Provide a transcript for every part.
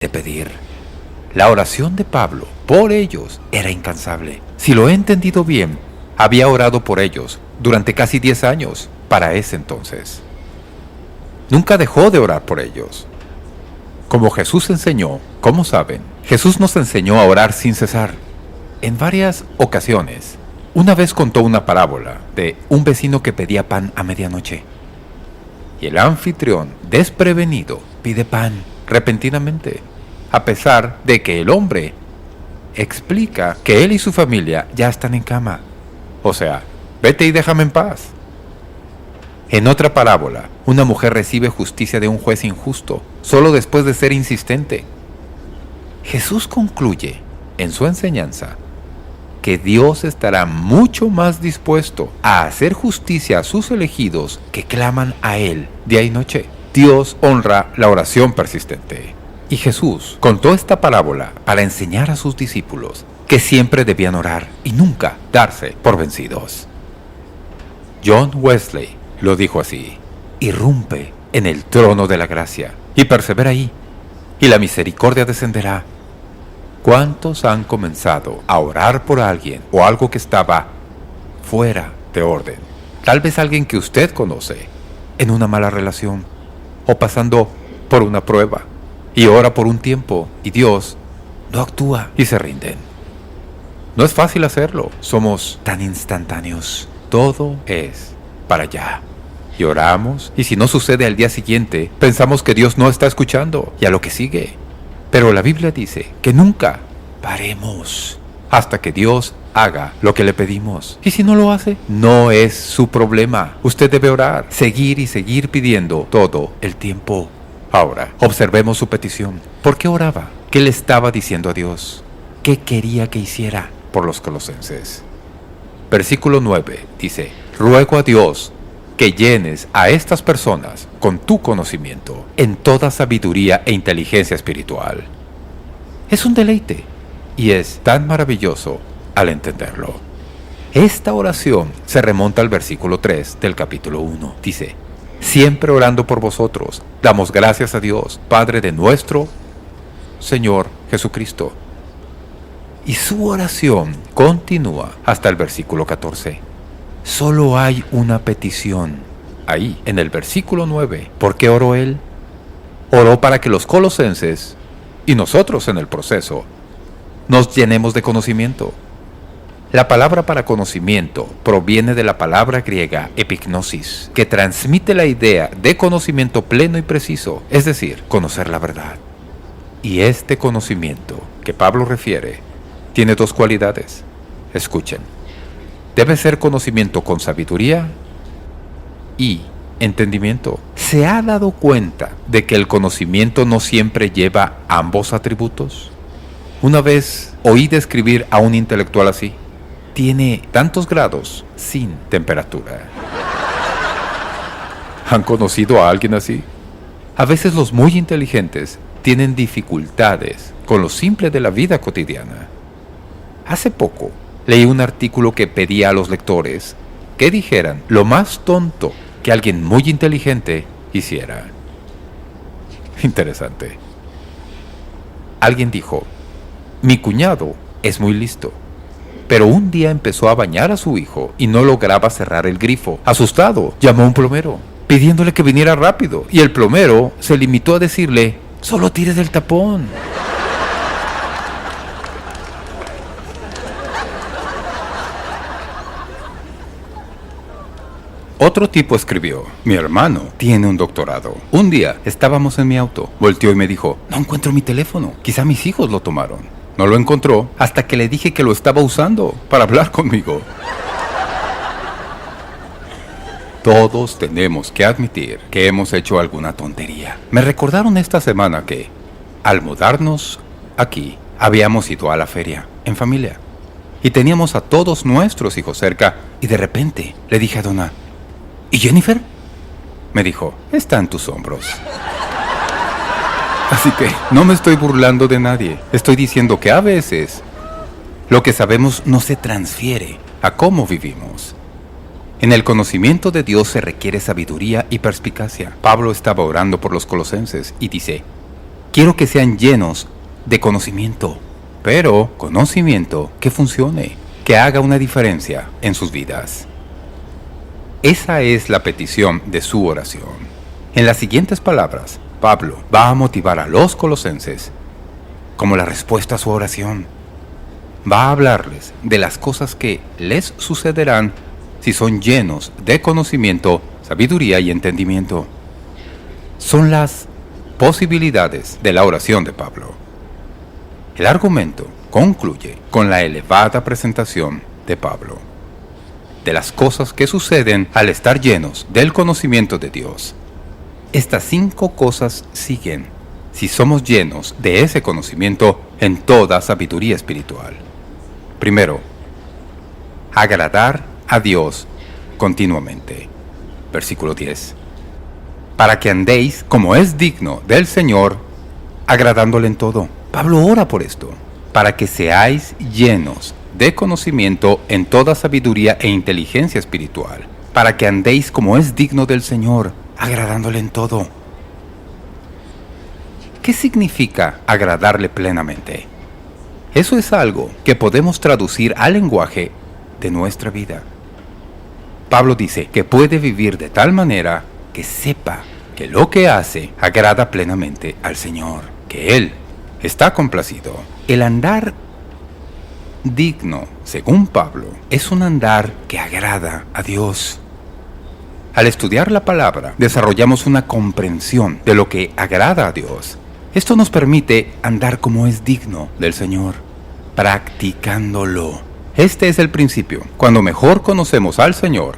de pedir. La oración de Pablo por ellos era incansable. Si lo he entendido bien, había orado por ellos durante casi 10 años para ese entonces. Nunca dejó de orar por ellos. Como Jesús enseñó, como saben, Jesús nos enseñó a orar sin cesar. En varias ocasiones, una vez contó una parábola de un vecino que pedía pan a medianoche. Y el anfitrión, desprevenido, pide pan repentinamente, a pesar de que el hombre explica que él y su familia ya están en cama. O sea, vete y déjame en paz. En otra parábola, una mujer recibe justicia de un juez injusto solo después de ser insistente. Jesús concluye en su enseñanza que Dios estará mucho más dispuesto a hacer justicia a sus elegidos que claman a Él día y noche. Dios honra la oración persistente. Y Jesús contó esta parábola para enseñar a sus discípulos que siempre debían orar y nunca darse por vencidos. John Wesley lo dijo así: irrumpe en el trono de la gracia y persevera ahí, y la misericordia descenderá. ¿Cuántos han comenzado a orar por alguien o algo que estaba fuera de orden? Tal vez alguien que usted conoce, en una mala relación, o pasando por una prueba, y ora por un tiempo, y Dios no actúa y se rinden. No es fácil hacerlo, somos tan instantáneos, todo es para allá. Y oramos, y si no sucede al día siguiente, pensamos que Dios no está escuchando, y a lo que sigue. Pero la Biblia dice que nunca paremos hasta que Dios haga lo que le pedimos. Y si no lo hace, no es su problema. Usted debe orar, seguir y seguir pidiendo todo el tiempo. Ahora, observemos su petición. ¿Por qué oraba? ¿Qué le estaba diciendo a Dios? ¿Qué quería que hiciera por los colosenses? Versículo 9 dice: ruego a Dios que llenes a estas personas con tu conocimiento en toda sabiduría e inteligencia espiritual. Es un deleite y es tan maravilloso al entenderlo. Esta oración se remonta al versículo 3 del capítulo 1. Dice: siempre orando por vosotros, damos gracias a Dios, Padre de nuestro Señor Jesucristo. Y su oración continúa hasta el versículo 14. Solo hay una petición. Ahí, en el versículo 9. ¿Por qué oró él? Oró para que los colosenses, y nosotros en el proceso, nos llenemos de conocimiento. La palabra para conocimiento proviene de la palabra griega epignosis, que transmite la idea de conocimiento pleno y preciso, es decir, conocer la verdad. Y este conocimiento que Pablo refiere tiene dos cualidades. Escuchen. Debe ser conocimiento con sabiduría y entendimiento. ¿Se ha dado cuenta de que el conocimiento no siempre lleva ambos atributos? Una vez oí describir a un intelectual así: tiene tantos grados sin temperatura. ¿Han conocido a alguien así? A veces los muy inteligentes tienen dificultades con lo simple de la vida cotidiana. Hace poco leí un artículo que pedía a los lectores que dijeran lo más tonto que alguien muy inteligente hiciera. Interesante. Alguien dijo: mi cuñado es muy listo, pero un día empezó a bañar a su hijo y no lograba cerrar el grifo. Asustado, llamó a un plomero, pidiéndole que viniera rápido, y el plomero se limitó a decirle: solo tires el tapón. Otro tipo escribió: mi hermano tiene un doctorado. Un día estábamos en mi auto, volteó y me dijo: no encuentro mi teléfono, quizá mis hijos lo tomaron. No lo encontró hasta que le dije que lo estaba usando para hablar conmigo. Todos tenemos que admitir que hemos hecho alguna tontería. Me recordaron esta semana que, al mudarnos aquí, habíamos ido a la feria, en familia, y teníamos a todos nuestros hijos cerca, y de repente le dije a Donna: ¿y Jennifer? Me dijo: está en tus hombros. Así que no me estoy burlando de nadie. Estoy diciendo que a veces lo que sabemos no se transfiere a cómo vivimos. En el conocimiento de Dios se requiere sabiduría y perspicacia. Pablo estaba orando por los colosenses y dice: Quiero que sean llenos de conocimiento, pero conocimiento que funcione, que haga una diferencia en sus vidas. Esa es la petición de su oración. En las siguientes palabras, Pablo va a motivar a los colosenses como la respuesta a su oración. Va a hablarles de las cosas que les sucederán si son llenos de conocimiento, sabiduría y entendimiento. Son las posibilidades de la oración de Pablo. El argumento concluye con la elevada presentación de Pablo de las cosas que suceden al estar llenos del conocimiento de Dios. Estas 5 cosas siguen si somos llenos de ese conocimiento en toda sabiduría espiritual. Primero, agradar a Dios continuamente. Versículo 10. Para que andéis como es digno del Señor, agradándole en todo. Pablo ora por esto, para que seáis llenos de conocimiento en toda sabiduría e inteligencia espiritual, para que andéis como es digno del Señor, agradándole en todo. ¿Qué significa agradarle plenamente? Eso es algo que podemos traducir al lenguaje de nuestra vida. Pablo dice que puede vivir de tal manera que sepa que lo que hace agrada plenamente al Señor, que Él está complacido. El andar digno, según Pablo, es un andar que agrada a Dios. Al estudiar la palabra, desarrollamos una comprensión de lo que agrada a Dios. Esto nos permite andar como es digno del Señor, practicándolo. Este es el principio. Cuando mejor conocemos al Señor,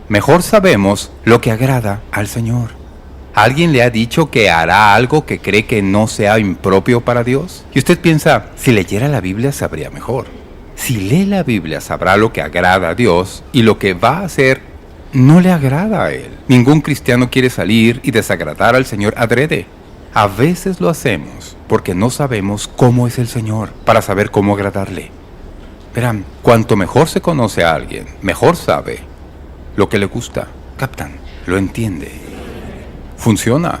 mejor sabemos lo que agrada al Señor. ¿Alguien le ha dicho que hará algo que cree que no sea impropio para Dios? Y usted piensa, si leyera la Biblia sabría mejor. Si lee la Biblia sabrá lo que agrada a Dios y lo que va a hacer no le agrada a Él. Ningún cristiano quiere salir y desagradar al Señor adrede. A veces lo hacemos porque no sabemos cómo es el Señor para saber cómo agradarle. Verán, cuanto mejor se conoce a alguien, mejor sabe lo que le gusta. ¿Captan? Lo entiende. Funciona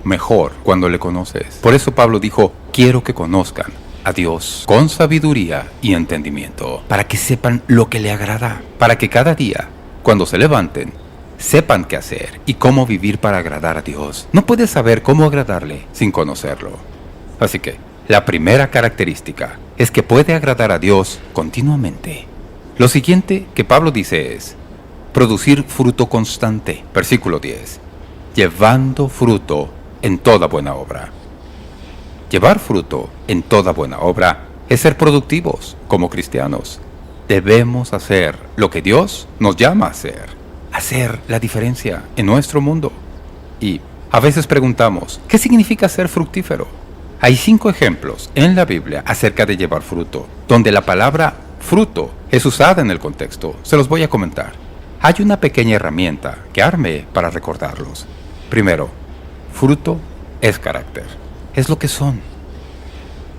mejor cuando le conoces. Por eso Pablo dijo, quiero que conozcan a Dios con sabiduría y entendimiento, para que sepan lo que le agrada, para que cada día, cuando se levanten, sepan qué hacer y cómo vivir para agradar a Dios. No puedes saber cómo agradarle sin conocerlo. Así que, la primera característica es que puede agradar a Dios continuamente. Lo siguiente que Pablo dice es, producir fruto constante. Versículo 10. Llevando fruto en toda buena obra. Llevar fruto en toda buena obra es ser productivos como cristianos. Debemos hacer lo que Dios nos llama a hacer la diferencia en nuestro mundo. Y a veces preguntamos, ¿qué significa ser fructífero? Hay 5 ejemplos en la Biblia acerca de llevar fruto, donde la palabra fruto es usada en el contexto. Se los voy a comentar. Hay una pequeña herramienta que armé para recordarlos. Primero, fruto es carácter. Es lo que son.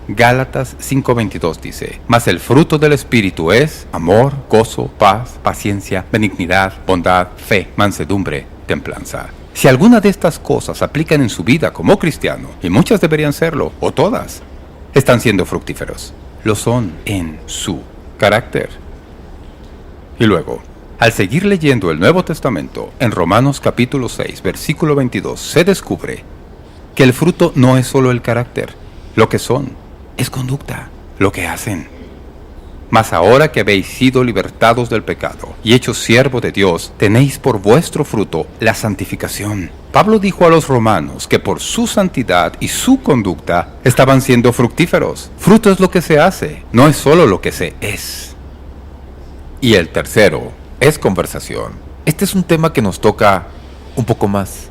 Gálatas 5:22 dice, mas el fruto del Espíritu es amor, gozo, paz, paciencia, benignidad, bondad, fe, mansedumbre, templanza. Si alguna de estas cosas aplican en su vida como cristiano, y muchas deberían serlo, o todas, están siendo fructíferos. Lo son en su carácter. Y luego, al seguir leyendo el Nuevo Testamento, en Romanos capítulo 6, versículo 22, se descubre que el fruto no es solo el carácter, lo que son, es conducta, lo que hacen. Mas ahora que habéis sido libertados del pecado y hechos siervos de Dios, tenéis por vuestro fruto la santificación. Pablo dijo a los romanos que por su santidad y su conducta estaban siendo fructíferos. Fruto es lo que se hace, no es solo lo que se es. Y el tercero es conversación. Este es un tema que nos toca un poco más.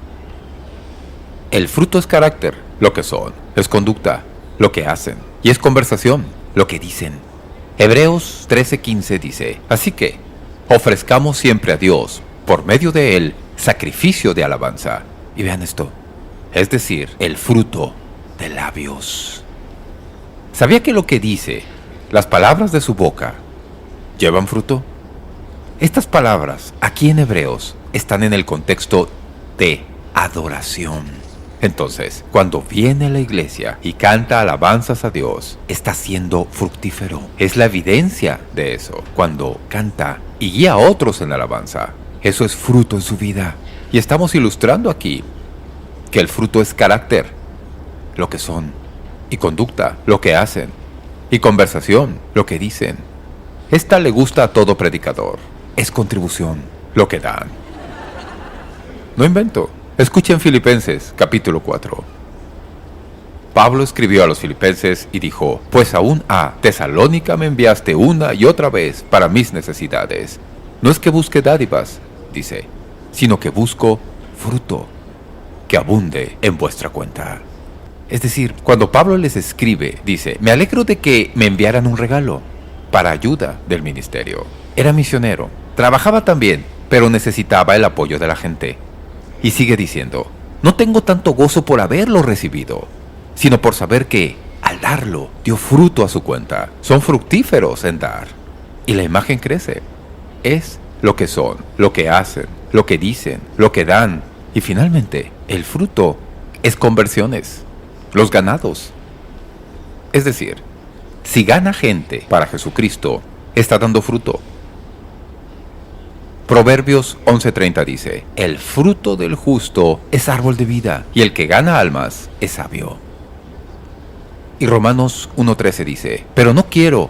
El fruto es carácter, lo que son, es conducta, lo que hacen, y es conversación, lo que dicen. Hebreos 13:15 dice, así que, ofrezcamos siempre a Dios, por medio de Él, sacrificio de alabanza. Y vean esto, es decir, el fruto de labios. ¿Sabía que lo que dice, las palabras de su boca, llevan fruto? Estas palabras, aquí en Hebreos, están en el contexto de adoración. Entonces, cuando viene a la iglesia y canta alabanzas a Dios, está siendo fructífero. Es la evidencia de eso. Cuando canta y guía a otros en la alabanza, eso es fruto en su vida. Y estamos ilustrando aquí que el fruto es carácter, lo que son, y conducta, lo que hacen, y conversación, lo que dicen. Esta le gusta a todo predicador. Es contribución, lo que dan. No invento. Escuchen Filipenses, capítulo 4. Pablo escribió a los filipenses y dijo: pues aún a Tesalónica me enviaste una y otra vez para mis necesidades. No es que busque dádivas, dice, sino que busco fruto, que abunde en vuestra cuenta. Es decir, cuando Pablo les escribe, dice: me alegro de que me enviaran un regalo para ayuda del ministerio. Era misionero, trabajaba también, pero necesitaba el apoyo de la gente. Y sigue diciendo: no tengo tanto gozo por haberlo recibido, sino por saber que, al darlo, dio fruto a su cuenta. Son fructíferos en dar. Y la imagen crece. Es lo que son, lo que hacen, lo que dicen, lo que dan. Y finalmente, el fruto es conversiones, los ganados. Es decir, si gana gente para Jesucristo, está dando fruto. Proverbios 11:30 dice: el fruto del justo es árbol de vida, y el que gana almas es sabio. Y Romanos 1:13 dice: pero no quiero,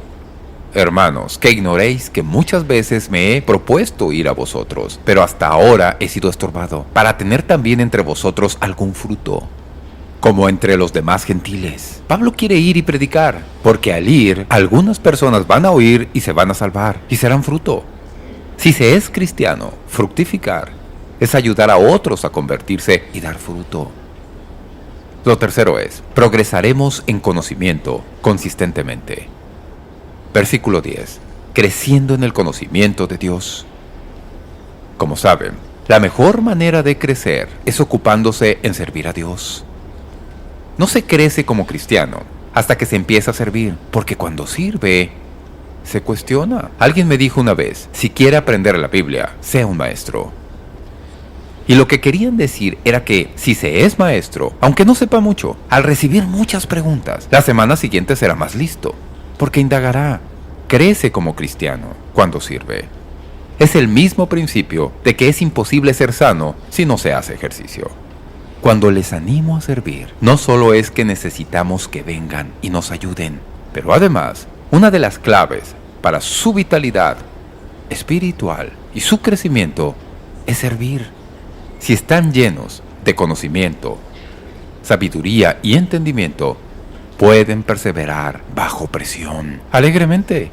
hermanos, que ignoréis que muchas veces me he propuesto ir a vosotros, pero hasta ahora he sido estorbado, para tener también entre vosotros algún fruto, como entre los demás gentiles. Pablo quiere ir y predicar, porque al ir, algunas personas van a oír y se van a salvar, y serán fruto. Si se es cristiano, fructificar es ayudar a otros a convertirse y dar fruto. Lo tercero es: progresaremos en conocimiento consistentemente. Versículo 10. Creciendo en el conocimiento de Dios. Como saben, la mejor manera de crecer es ocupándose en servir a Dios. No se crece como cristiano hasta que se empieza a servir, porque cuando sirve, se cuestiona. Alguien me dijo una vez: si quiere aprender la Biblia, sea un maestro. Y lo que querían decir era que si se es maestro, aunque no sepa mucho, al recibir muchas preguntas, la semana siguiente será más listo, porque indagará. Crece como cristiano cuando sirve. Es el mismo principio de que es imposible ser sano si no se hace ejercicio. Cuando les animo a servir, no solo es que necesitamos que vengan y nos ayuden, pero además, una de las claves para su vitalidad espiritual y su crecimiento es servir. Si están llenos de conocimiento, sabiduría y entendimiento, pueden perseverar bajo presión alegremente.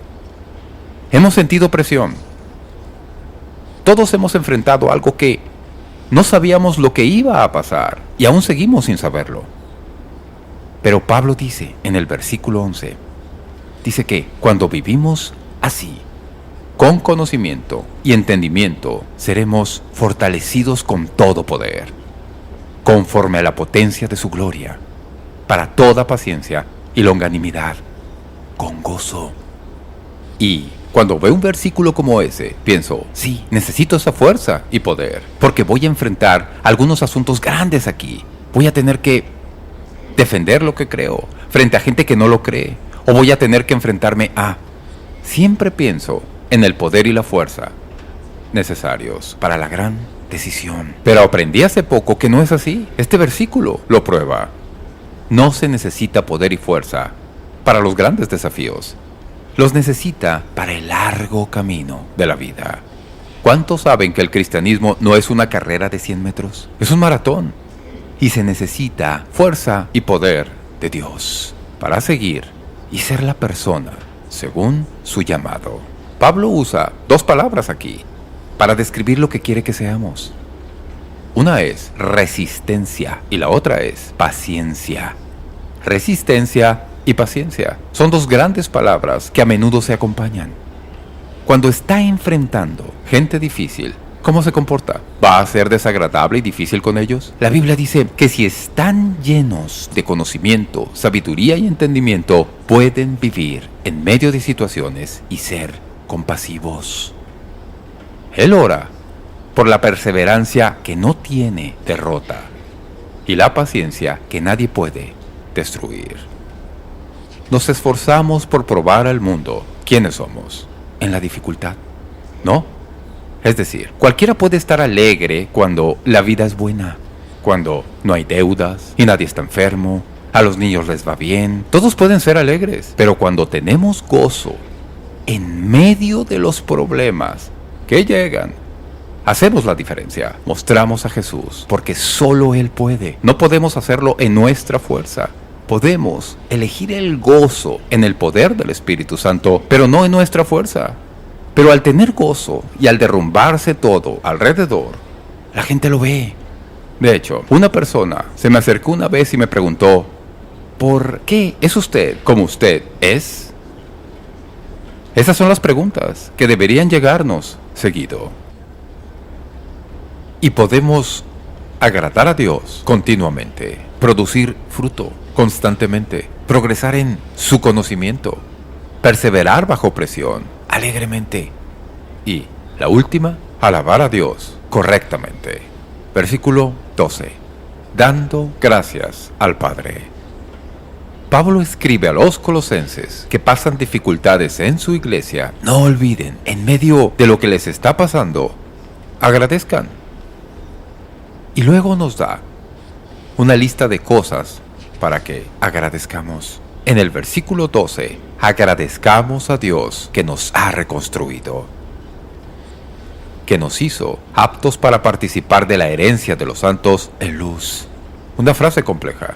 Hemos sentido presión. Todos hemos enfrentado algo que no sabíamos lo que iba a pasar y aún seguimos sin saberlo. Pero Pablo dice en el versículo 11, dice que cuando vivimos así, con conocimiento y entendimiento, seremos fortalecidos con todo poder, conforme a la potencia de su gloria, para toda paciencia y longanimidad, con gozo. Y cuando veo un versículo como ese, pienso: sí, necesito esa fuerza y poder, porque voy a enfrentar algunos asuntos grandes aquí. Voy a tener que defender lo que creo frente a gente que no lo cree, o voy a tener que enfrentarme a... Siempre pienso en el poder y la fuerza necesarios para la gran decisión. Pero aprendí hace poco que no es así. Este versículo lo prueba. No se necesita poder y fuerza para los grandes desafíos. Los necesita para el largo camino de la vida. ¿Cuántos saben que el cristianismo no es una carrera de 100 metros? Es un maratón. Y se necesita fuerza y poder de Dios para seguir y ser la persona según su llamado. Pablo usa dos palabras aquí para describir lo que quiere que seamos. Una es resistencia y la otra es paciencia. Resistencia y paciencia son dos grandes palabras que a menudo se acompañan. Cuando está enfrentando gente difícil, ¿cómo se comporta? ¿Va a ser desagradable y difícil con ellos? La Biblia dice que si están llenos de conocimiento, sabiduría y entendimiento, pueden vivir en medio de situaciones y ser compasivos. Él ora por la perseverancia que no tiene derrota y la paciencia que nadie puede destruir. Nos esforzamos por probar al mundo quiénes somos en la dificultad, ¿no? Es decir, cualquiera puede estar alegre cuando la vida es buena, cuando no hay deudas y nadie está enfermo, a los niños les va bien, todos pueden ser alegres, pero cuando tenemos gozo en medio de los problemas que llegan, hacemos la diferencia, mostramos a Jesús, porque solo Él puede. No podemos hacerlo en nuestra fuerza. Podemos elegir el gozo en el poder del Espíritu Santo, pero no en nuestra fuerza. Pero al tener gozo y al derrumbarse todo alrededor, la gente lo ve. De hecho, una persona se me acercó una vez y me preguntó, ¿por qué es usted como usted es? Esas son las preguntas que deberían llegarnos seguido. Y podemos agradar a Dios continuamente, producir fruto constantemente, progresar en su conocimiento, perseverar bajo presión, alegremente. Y la última, alabar a Dios correctamente. Versículo 12. Dando gracias al Padre. Pablo escribe a los colosenses que pasan dificultades en su iglesia, no olviden, en medio de lo que les está pasando, agradezcan. Y luego nos da una lista de cosas para que agradezcamos. En el versículo 12, agradezcamos a Dios que nos ha reconstruido, que nos hizo aptos para participar de la herencia de los santos en luz. Una frase compleja,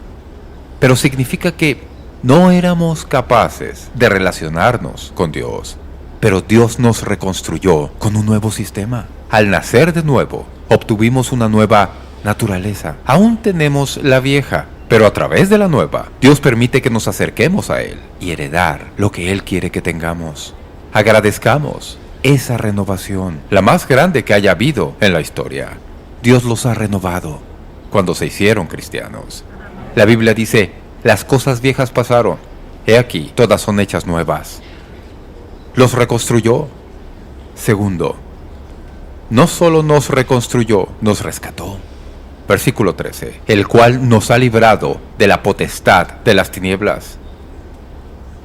pero significa que no éramos capaces de relacionarnos con Dios, pero Dios nos reconstruyó con un nuevo sistema. Al nacer de nuevo, obtuvimos una nueva naturaleza. Aún tenemos la vieja, pero a través de la nueva, Dios permite que nos acerquemos a Él y heredar lo que Él quiere que tengamos. Agradezcamos esa renovación, la más grande que haya habido en la historia. Dios los ha renovado cuando se hicieron cristianos. La Biblia dice, las cosas viejas pasaron, he aquí, todas son hechas nuevas. Los reconstruyó. Segundo, no solo nos reconstruyó, nos rescató. Versículo 13, el cual nos ha librado de la potestad de las tinieblas.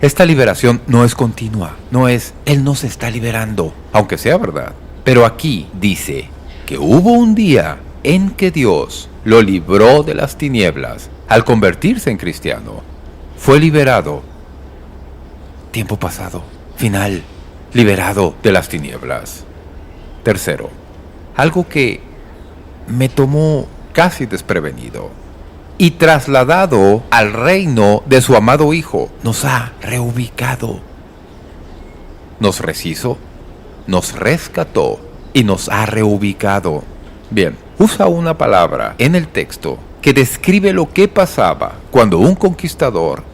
Esta liberación no es continua, no es, Él nos está liberando, aunque sea verdad. Pero aquí dice que hubo un día en que Dios lo libró de las tinieblas al convertirse en cristiano. Fue liberado, tiempo pasado, final, liberado de las tinieblas. Tercero, algo que me tomó casi desprevenido, y trasladado al reino de su amado Hijo, nos ha reubicado. Nos reshizo, nos rescató y nos ha reubicado. Bien, usa una palabra en el texto que describe lo que pasaba cuando un conquistador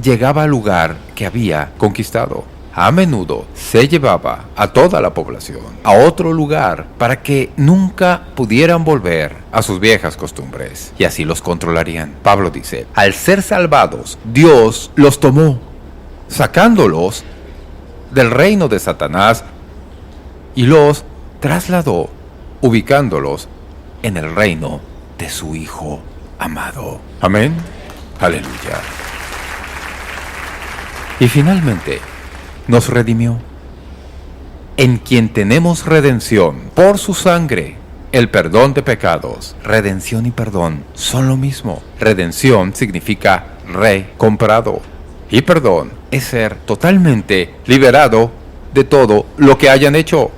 llegaba al lugar que había conquistado. A menudo se llevaba a toda la población a otro lugar para que nunca pudieran volver a sus viejas costumbres, y así los controlarían. Pablo dice, al ser salvados, Dios los tomó, sacándolos del reino de Satanás y los trasladó, ubicándolos en el reino de su Hijo amado. Amén. Aleluya. Y finalmente, nos redimió, en quien tenemos redención por su sangre, el perdón de pecados. Redención y perdón son lo mismo. Redención significa recomprado, y perdón es ser totalmente liberado de todo lo que hayan hecho.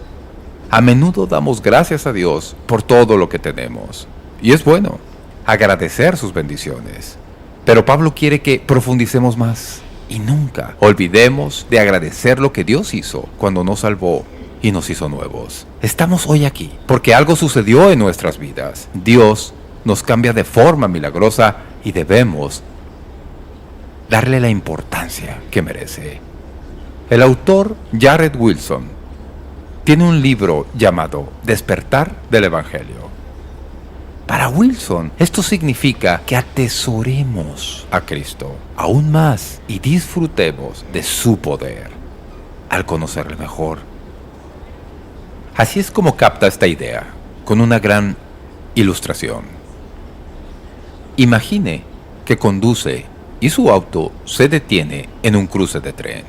A menudo damos gracias a Dios por todo lo que tenemos, y es bueno agradecer sus bendiciones, pero Pablo quiere que profundicemos más. Y nunca olvidemos de agradecer lo que Dios hizo cuando nos salvó y nos hizo nuevos. Estamos hoy aquí porque algo sucedió en nuestras vidas. Dios nos cambia de forma milagrosa y debemos darle la importancia que merece. El autor Jared Wilson tiene un libro llamado Despertar del Evangelio. Para Wilson, esto significa que atesoremos a Cristo aún más y disfrutemos de su poder al conocerle mejor. Así es como capta esta idea, con una gran ilustración. Imagine que conduce y su auto se detiene en un cruce de tren.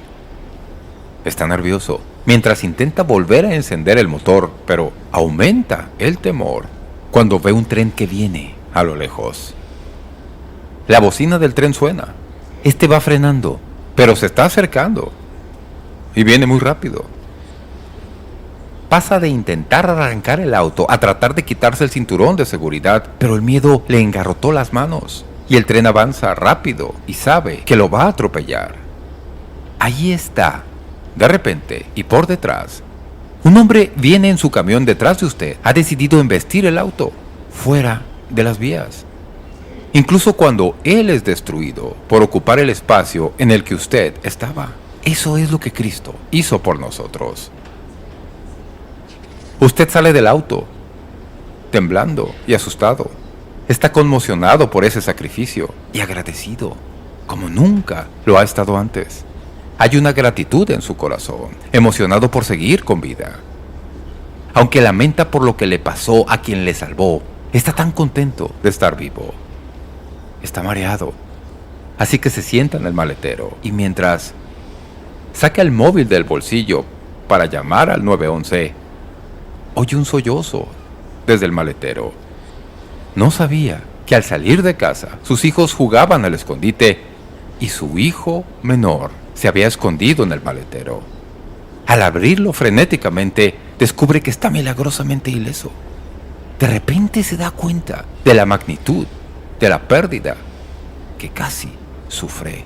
Está nervioso mientras intenta volver a encender el motor, pero aumenta el temor cuando ve un tren que viene a lo lejos. La bocina del tren suena. Este va frenando, pero se está acercando y viene muy rápido. Pasa de intentar arrancar el auto a tratar de quitarse el cinturón de seguridad, pero el miedo le engarrotó las manos y el tren avanza rápido y sabe que lo va a atropellar. Allí está, de repente y por detrás. Un hombre viene en su camión detrás de usted. Ha decidido embestir el auto fuera de las vías. Incluso cuando él es destruido por ocupar el espacio en el que usted estaba. Eso es lo que Cristo hizo por nosotros. Usted sale del auto, temblando y asustado. Está conmocionado por ese sacrificio y agradecido, como nunca lo ha estado antes. Hay una gratitud en su corazón, emocionado por seguir con vida. Aunque lamenta por lo que le pasó a quien le salvó, está tan contento de estar vivo. Está mareado, así que se sienta en el maletero y mientras saca el móvil del bolsillo para llamar al 911, oye un sollozo desde el maletero. No sabía que al salir de casa, sus hijos jugaban al escondite y su hijo menor se había escondido en el maletero. Al abrirlo frenéticamente, descubre que está milagrosamente ileso. De repente se da cuenta de la magnitud de la pérdida que casi sufre.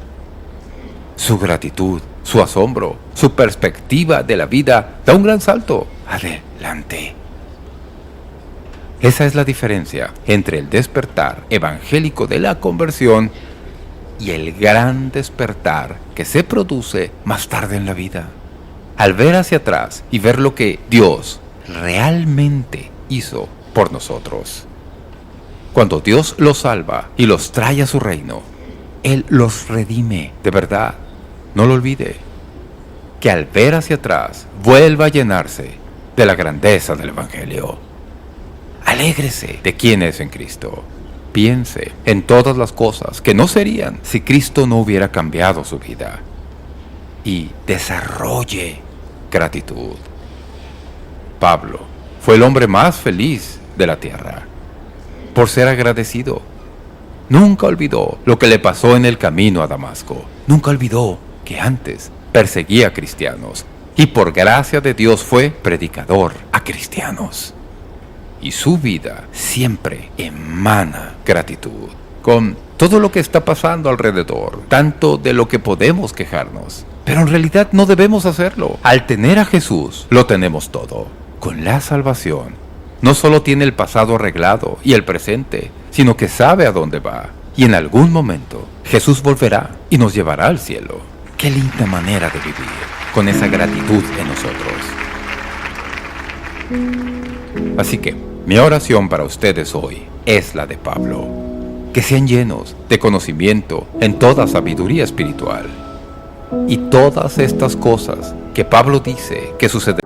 Su gratitud, su asombro, su perspectiva de la vida da un gran salto adelante. Esa es la diferencia entre el despertar evangélico de la conversión y el gran despertar que se produce más tarde en la vida. Al ver hacia atrás y ver lo que Dios realmente hizo por nosotros. Cuando Dios los salva y los trae a su reino, Él los redime de verdad. No lo olvide. Que al ver hacia atrás vuelva a llenarse de la grandeza del Evangelio. Alégrese de quién es en Cristo. Piense en todas las cosas que no serían si Cristo no hubiera cambiado su vida. Y desarrolle gratitud. Pablo fue el hombre más feliz de la tierra por ser agradecido. Nunca olvidó lo que le pasó en el camino a Damasco. Nunca olvidó que antes perseguía a cristianos y por gracia de Dios fue predicador a cristianos. Y su vida siempre emana gratitud. Con todo lo que está pasando alrededor, tanto de lo que podemos quejarnos. Pero en realidad no debemos hacerlo. Al tener a Jesús, lo tenemos todo. Con la salvación, no solo tiene el pasado arreglado y el presente, sino que sabe a dónde va. Y en algún momento, Jesús volverá y nos llevará al cielo. Qué linda manera de vivir, con esa gratitud en nosotros. Así que, mi oración para ustedes hoy es la de Pablo. Que sean llenos de conocimiento en toda sabiduría espiritual. Y todas estas cosas que Pablo dice que sucederán